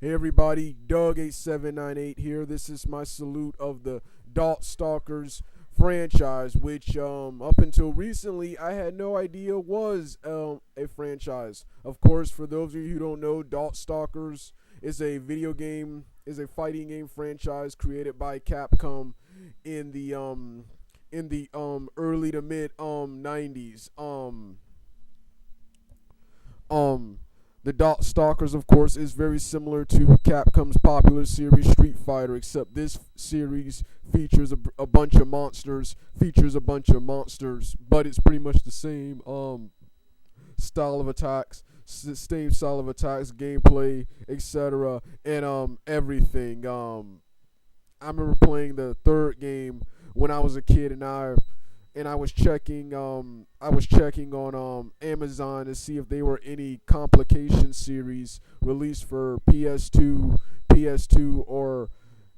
Hey everybody, Doug8798 here. This is my salute of the Darkstalkers franchise, which up until recently I had no idea was a franchise. Of course, for those of you who don't know, Darkstalkers is a fighting game franchise created by Capcom in the early to mid 90s. Um the Darkstalkers, of course, is very similar to Capcom's popular series Street Fighter, except this series features a bunch of monsters. But it's pretty much the same style of attacks, same style of attacks, gameplay, etc., and everything. I remember playing the third game when I was a kid, and I was checking on Amazon to see if there were any complication series released for PS2 or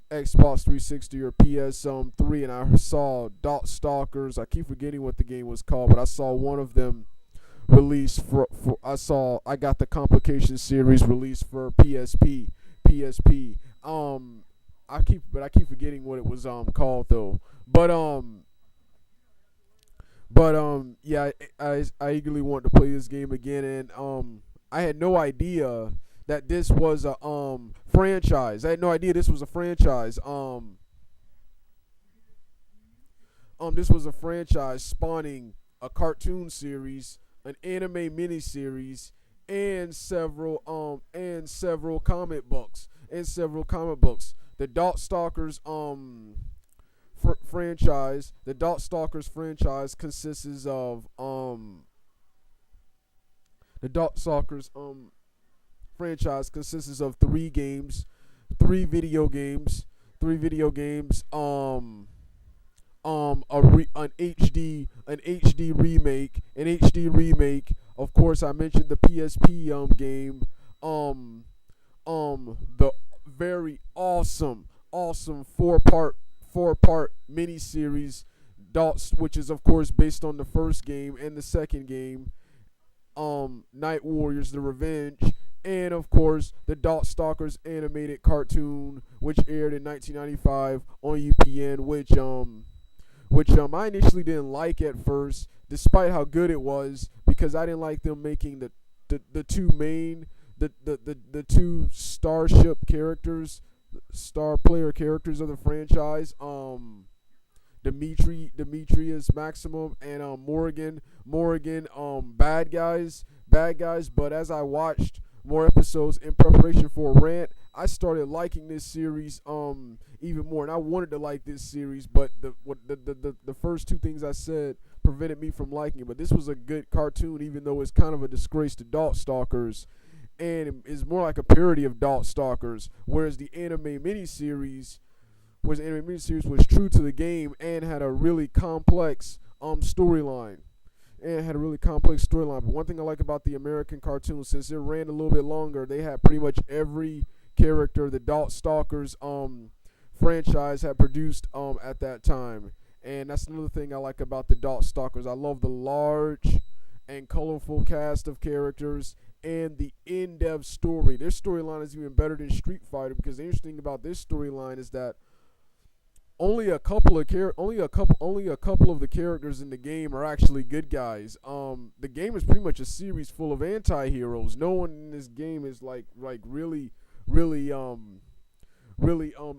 Xbox 360 or PS3, and I saw Darkstalkers. I keep forgetting what the game was called, but I saw one of them released for I got the complication series released for PSP. I keep forgetting what it was called though. But yeah, I eagerly want to play this game again, and I had no idea that this was a franchise. I had no idea this was a franchise. This was a franchise spawning a cartoon series, an anime miniseries, and several comic books. The Darkstalkers franchise. The Darkstalkers franchise consists of the Darkstalkers franchise consists of three games, three video games, an HD remake. Of course, I mentioned the PSP game, the very awesome four part miniseries, which is of course based on the first game and the second game, Night Warriors: The Revenge, and of course the Darkstalkers animated cartoon, which aired in 1995 on UPN, which I initially didn't like at first, despite how good it was, because I didn't like them making the two main the two starship characters, star player characters of the franchise, Demetrius Maximum and Morrigan, bad guys. But as I watched more episodes in preparation for a rant, I started liking this series even more, and I wanted to like this series, but the first two things I said prevented me from liking it. But this was a good cartoon, even though it's kind of a disgrace to Darkstalkers, and is more like a parody of Darkstalkers, whereas the anime miniseries was true to the game and had a really complex storyline. But one thing I like about the American cartoon, since it ran a little bit longer, they had pretty much every character the Darkstalkers franchise had produced at that time. And that's another thing I like about the Darkstalkers. I love the large and colorful cast of characters and the in-depth story. Their storyline is even better than Street Fighter, because the interesting thing about this storyline is that only a couple of the characters in the game are actually good guys. The game is pretty much a series full of anti-heroes. No one in this game is like really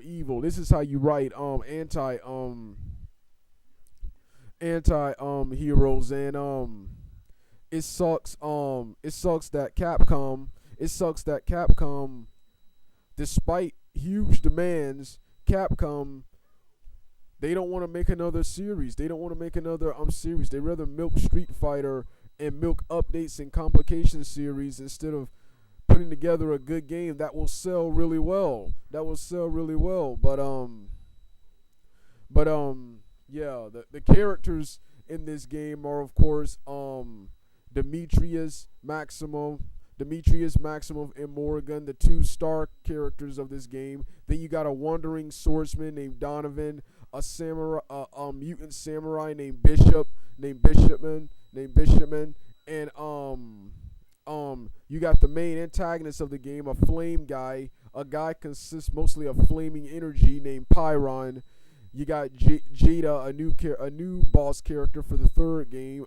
evil. This is how you write anti heroes, and it sucks that Capcom, despite huge demands, Capcom, they don't want to make another series. They don't want to make another series. They rather milk Street Fighter and milk updates and complication series instead of putting together a good game that will sell really well. Yeah, the characters in this game are, of course, Demetrius Maximum, and Morrigan, the two star characters of this game. Then you got a wandering swordsman named Donovan, a samurai, mutant samurai named Bishopman, and you got the main antagonist of the game, a flame guy, a guy consists mostly of flaming energy named Pyron. You got Jada, a new boss character for the third game.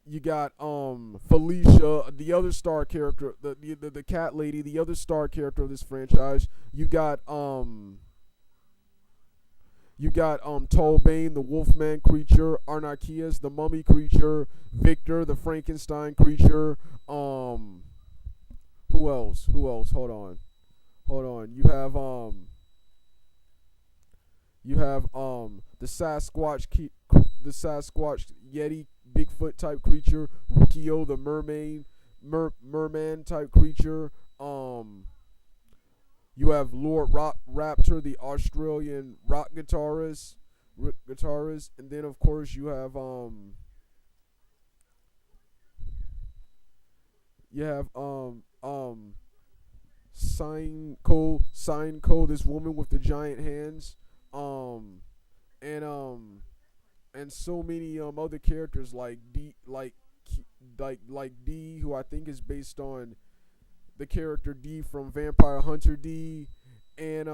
You got Felicia, the other star character, the cat lady, the other star character of this franchise. You got Tolbane, the Wolfman creature, Arnakias, the mummy creature, Victor, the Frankenstein creature. Who else? Who else? Hold on. You have the Sasquatch Yeti Bigfoot type creature, Rukio the merman type creature. You have Lord Raptor, the Australian rock guitarist, and then of course you have Sign Co, this woman with the giant hands, um, and so many other characters like D, who I think is based on the character D from Vampire Hunter D, and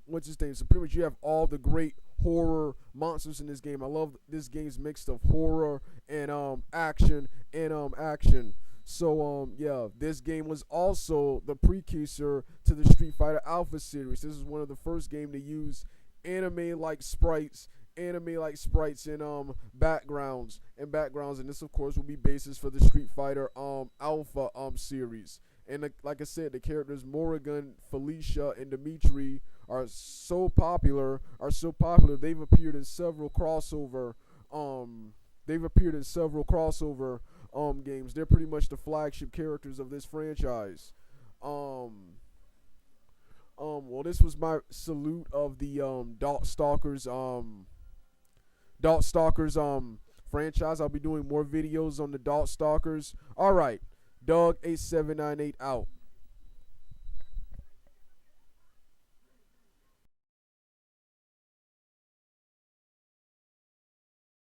what's his name? So pretty much you have all the great horror monsters in this game. I love this game's mix of horror and action. So yeah, this game was also the precursor to the Street Fighter Alpha series. This is one of the first games to use anime like sprites in backgrounds, and this of course will be basis for the Street Fighter Alpha series. And like I said, the characters Morrigan, Felicia, and Dimitri are so popular. They've appeared in several crossover games. They're pretty much the flagship characters of this franchise. Well, this was my salute of the Darkstalkers franchise. I'll be doing more videos on the Darkstalkers. All right, Doug 8798 out.